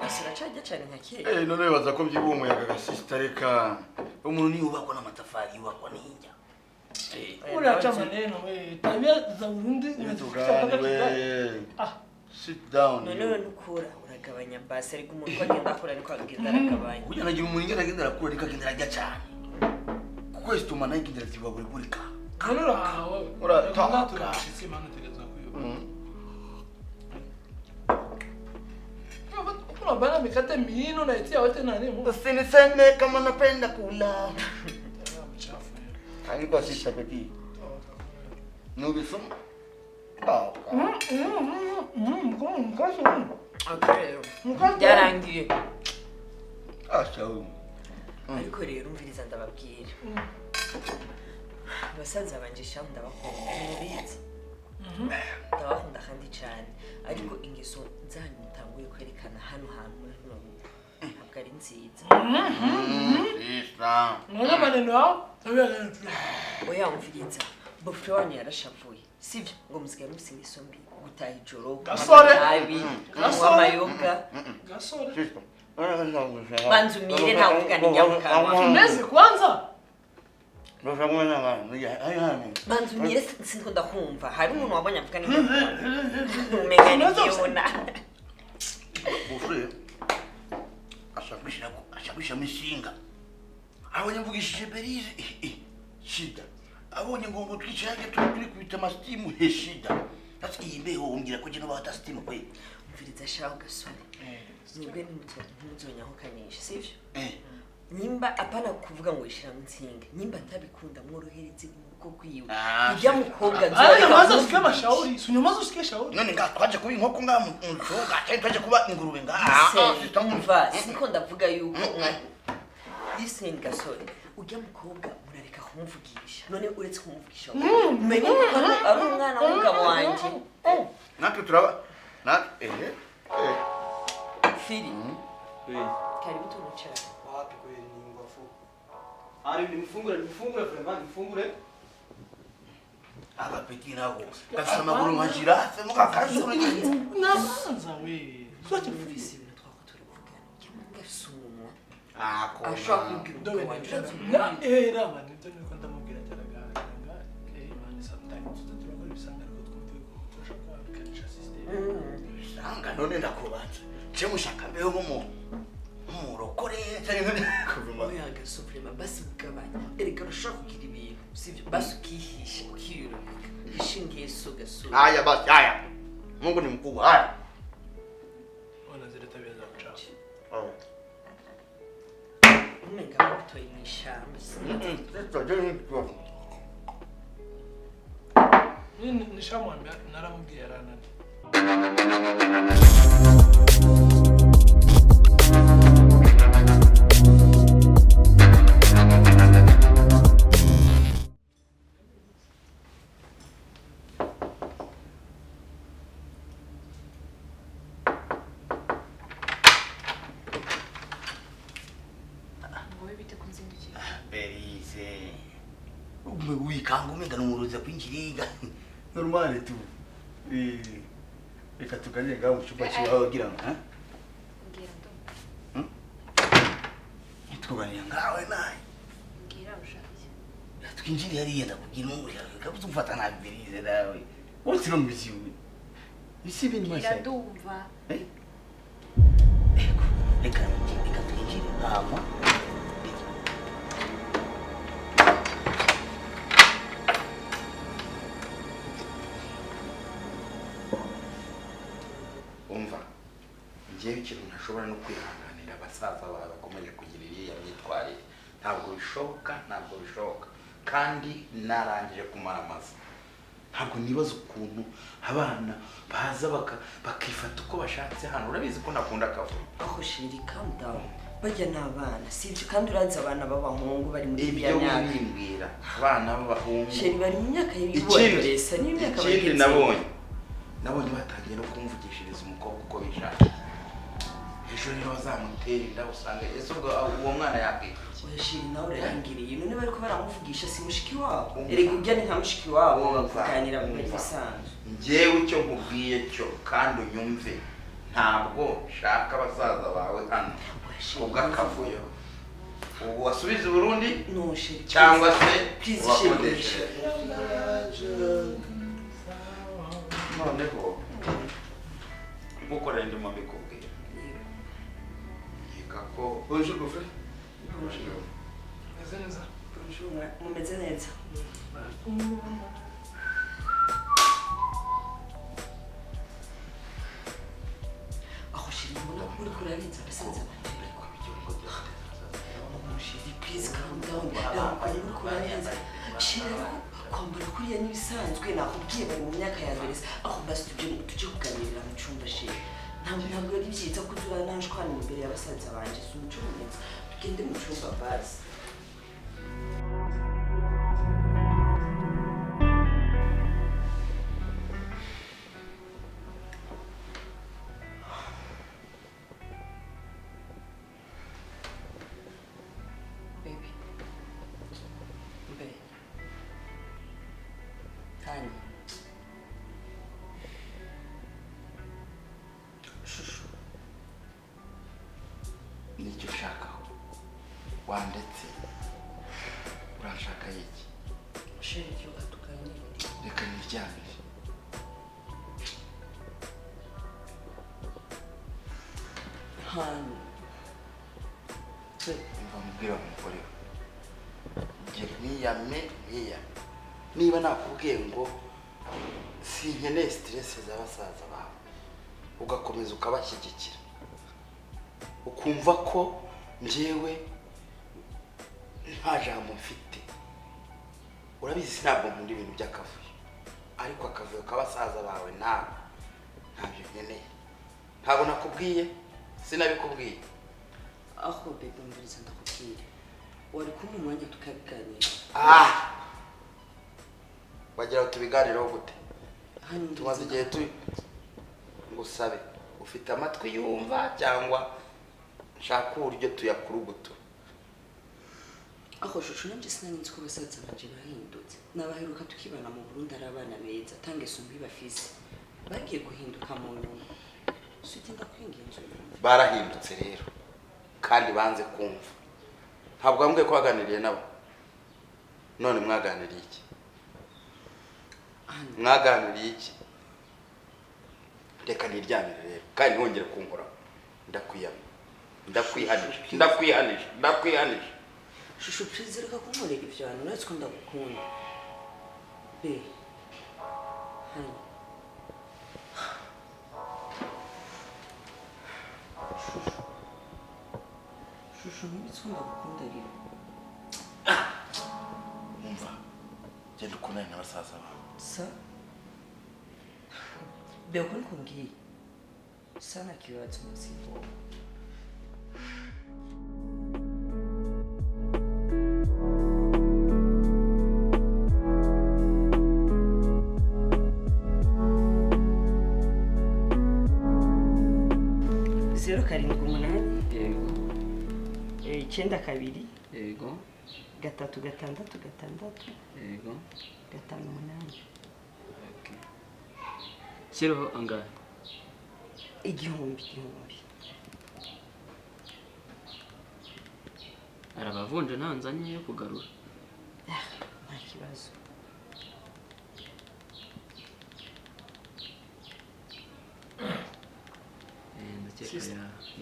Gasore cyajya cyane nka kera. None bibaza ko byibuha umuyaga gasista reka. Umuntu ni ubakwa n'amatafari ubakwa n'injya. Uracha maneno wewe. Tabia za Burundi sit down. None nukura uragabanya base ariko umuntu agenda akora ariko agenda aragabanya. Uya nagira umuntu agenda arakura ariko agenda arajya cyane. Kuko isituma nayo igenda tibagurika. Uratoka. Simana tegeza kuyo. Kuna bana mikate mihino na itia wote nani mu. Usiniseme kama napenda kula. Hayi kwa sisa peti. Nubisoma? Okay. Yarangiye. Ashawu. Ariko rero umviriza ndababwira. Basanze abangisha ndabakunda mubizi. Ndabakunda kandi cyane. Ariko ingeso zanyu mutanguye kwerekana hano hantu muri ntabwo ari nziza. Sisa. None maneno yao? Oya umviriza. Bofre wanyu yarashavuye. Sivyo ngo musigaye musinga isombi gutaha ijoro. Gasore. Amayoga. Gasore. Sisa. Banzumire nta kuvuga njyamuka. Meze kwanza. Banzumire sinko ndakumva. Hari umuntu wabonye avuga n'ibyo. Umega niyona. Bofre. Ashabisha mishinga. Abonye mvugishije berize. Shida. Abonye ngo twicage turi kubita mastimu heshida. Ati imbeho umbwira ko je no bata stimu kwe. Umviriza shaho Gasore. Nibwe n'umuzonyaho kanisha sivyo? Nyimba apana kuvuga ngo ishira mutsinga. Nyimba ntabikunda mworohereze uko kwiwe. Ijya mukobwa nzora. Maze usike mashauri. Sunyamaze usike shauri. None twaje kuba inkoko nga mucoga. Twaje kuba ingurube nga. Sitamumva. Siko ndavuga yuko listen Gasore. Ujya mukobwa murareka kumuvugisha. None uretse kumuvugisha. Umenye ko ari umwana w'umugabo wanje. Natwe turaba. Fili. Karibu tunacha. Wapi kweli ni mbafu. Ari nimfungure vraiment nimfungure. Abapeti nabo. Kasa maguru majirafe mukakazura nyine. Nabanza we. Sote mfisi na twako turivugana. Kimunga sumu. Ko. Ashaka kugira wanje. Raba nito niko ndamubwira cyaraga. Man sometimes tutakora bisanga ko twashaka kanisha system. Sanga none ndakubaza. Chemushaka mbeho murokore cyane kuvuma. Oya Gasore basi mugabanya. Erega urashaka kugira ibintu. Sivyo basi ukihisha ukiyura. Ishingiye so Gasore. Haya basi haya. Mungu ni mkubwa haya. Ona zile tabia za uchafu. Umenga mtoyi mwishamba. Mimi nishamwambia naramubwira rana. Berize. Wikanga umenga n'umuroza kwinjiriga. Normal tu. Reka tuganire ngaho mu cyumba cyawe wagira ngo Ngira ndo. Tuganire ngawe naye. Ngira ushaka. Twinjire hariya ndakubwira umuriro. Kabuze umfata nabi Berize nawe. Uretse no mbiziwe. Bisi ibintu Ngira ndumva. Reka twinjire hama. Ngiye ikintu ntashobora no kwihanganira abasaza bakomeje kugira iriya myitwarire. Ntabwo bishoboka kandi narangije kumaramaza. Ntabwo nibaza ukuntu abana baza bakifata uko bashatse hano. Urabizi ko nakunda akavuyo. Aho shiri calm down. Bajya nabana sivyo kandi uranze abana b'abahungu bari muri ibyo bimbwira. Abana b'abahungu shiri bari mu myaka y'ibodoresa n'imyaka bageze. Nabonye batangiye no kumvugishiriza umukobwa uko bishaka. Ejo rero bazamutera inda usanga ese uwo mwana yakwita. Shiri nawe urangiriye none bari ko baramuvugisha si mushiki wabo. Erega ujya ni nka mushiki wabo bakuganira mu bisanzwe. Ngewe icyo nkubwiye cyo kandi unyumve ntabwo shaka abasaza bawe hano ubw'akavuyo ubu wasubiza i Burundi cyangwa se wakodesha noneho nk'uko rero ndimo mbikubwira yeka ko bonjour mon frère bonjour neza bonjour mumeze neza aho shiri mbona uri kurangiza basanze shiri please calm down uri kurangiza shiri kwambara kuriya n'ibisanzwe nakubwiye bari mu myaka ya mbere aho basi tujye kuganirira mu cyumba shiri ntabwo ari byiza ko uzura nanjwana imbere y'abasaza banje si umuco mwiza tugende mu cyumba basi nicyo ushakaho wandetse urashaka iki sheri cyo gatukanye reka niryamire hano umva mubwira umugore ngiye mwiyame niba nakubwiye ngo sinkeneye stress z'abasaza bawe ugakomeza ukabashyigikira ukumva ko njyewe nta jambo mfite urabizi ntabwo nkunda ibintu by'akavuyo ariko akavuyo k'abasaza bawe ntabyo nkeneye ntabwo nakubwiye sinabikubwiye aho bebe mbiriza ndakubwira wari kumwe umwanya tukabiganira wagira ngo tubiganireho gute tumaze igihe ngusabe ufite amatwi yumva cyangwa nshaka uburyo tuyakurugutura aho shusho nabyo sinanzi ko basaza banje bahindutse nabaheruka tukibana mu Burundi ari abana beza tange sumbi bafise bagiye guhinduka mu nyuma sutinda kwingenza barahindutse rero kandi banze kumva ntabwo bambwiye ko baganiriye nabo none mwaganiriye iki mwaganiriye iki reka niryamire rero kandi ntongere kunkora ndakwihanije shusho please reka kunkorera ivyo hano natwe ko ndagukunda be hani shusho nibitse ndagukunda rero umva genda ukundane n'abasaza bawe sa be uko nikumbwiye sana kibazo masibo karindwi umunani yego 9 yego 3 6 6 yego 5 8 okay kiriho angahe igihumbi arabavunje nanzanye yo kugarura nta kibazo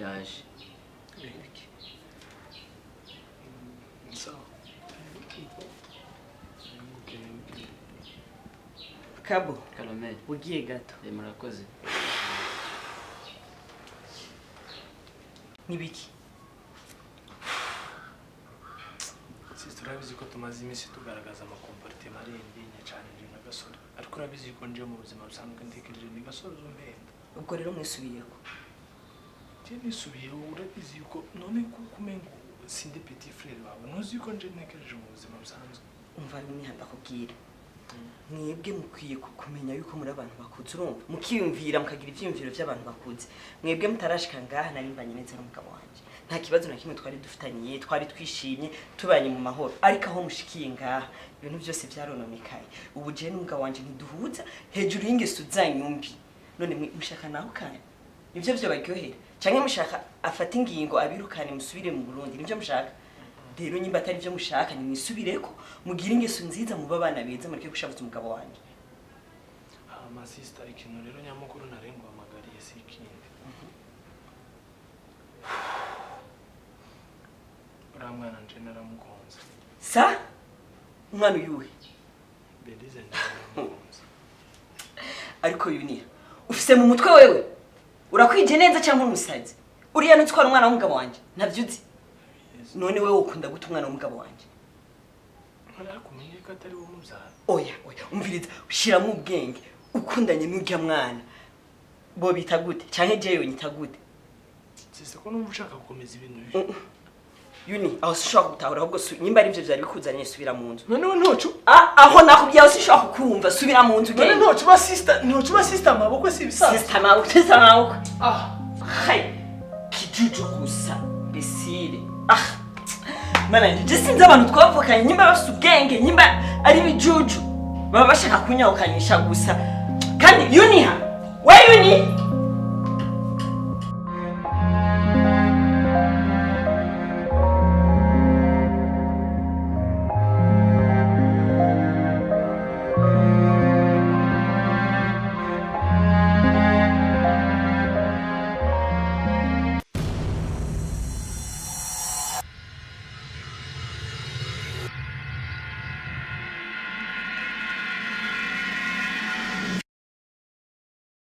yaje Kabo Caramel ugiye gato murakoze nibiki turabizi ko tumaze iminsi tugaragaza amakomportema arengenya cyane na Gasore ariko urabizi ko nje mu buzima busanzwe ntekereje ni Gasore uzompenda ubwo rero mwisubiyeko nisubiyeho urabizi ko none kumengo sindi petit frère wawe ntuzi ko nje ntekereje mu buzima busanzwe umva n'imihanda kubwira mwebwe mukwiye kumenya yuko muri abantu bakuze urumva mukiyumvira mukagira ivyumviro by'abantu bakuze mwebwe mutarashika ngaha narimbanye neza n'umugabo wanje nta kibazo na kimwe twari dufitaniye twari twishimye tubanye mu mahoro ariko aho mushikiye ngaha ibintu byose byarononekaye ubu je n'umugabo wanje ntiduhuza hejuru y'ingeso zanyumbi none mushaka naho kandi nivyo vyo baryohera canke mushaka afata ingingo abirukane musubire mu Burundi nivyo mushaka rero nyimba atari vyo mushaka ni mwisubireko mugire ingeso nziza muba abana beza mureke gushavuza umugabo wanje ama sister ikintu rero nyamukuru narengwa amagariye si ikindi uramwana nje naramugonze sa umwana uyuhe Belize naramugonze ariko Yunia ufise mu mutwe wewe urakwije neza cyangwa umusazi uriya nutwara umwana w'umugabo wanje ntavyuzi none wewe ukunda guta umwana w'umugabo wanje narakumenye ko atari wo mubyara oya umviriza ushiramo ubwenge ukundanye n'urya mwana bo bita gute canke jeyo nyita gute sise ko numva ushaka gukomeza ibintu bibi Yuni aho sishaka gutahura ahubwo nyimba ari byo byari bikuzanye subira mu nzu none ntocu aho nakubyaho sishaka kukumva subira mu nzu none ntocu ba sister maboko si bisa sister maboko hai kijuju gusa besire mana nje sinzi abantu twavukanye nyimba bafite ubwenge nyimba ari bijuju baba bashaka kunyawukanisha gusa kandi Yuni we Yuni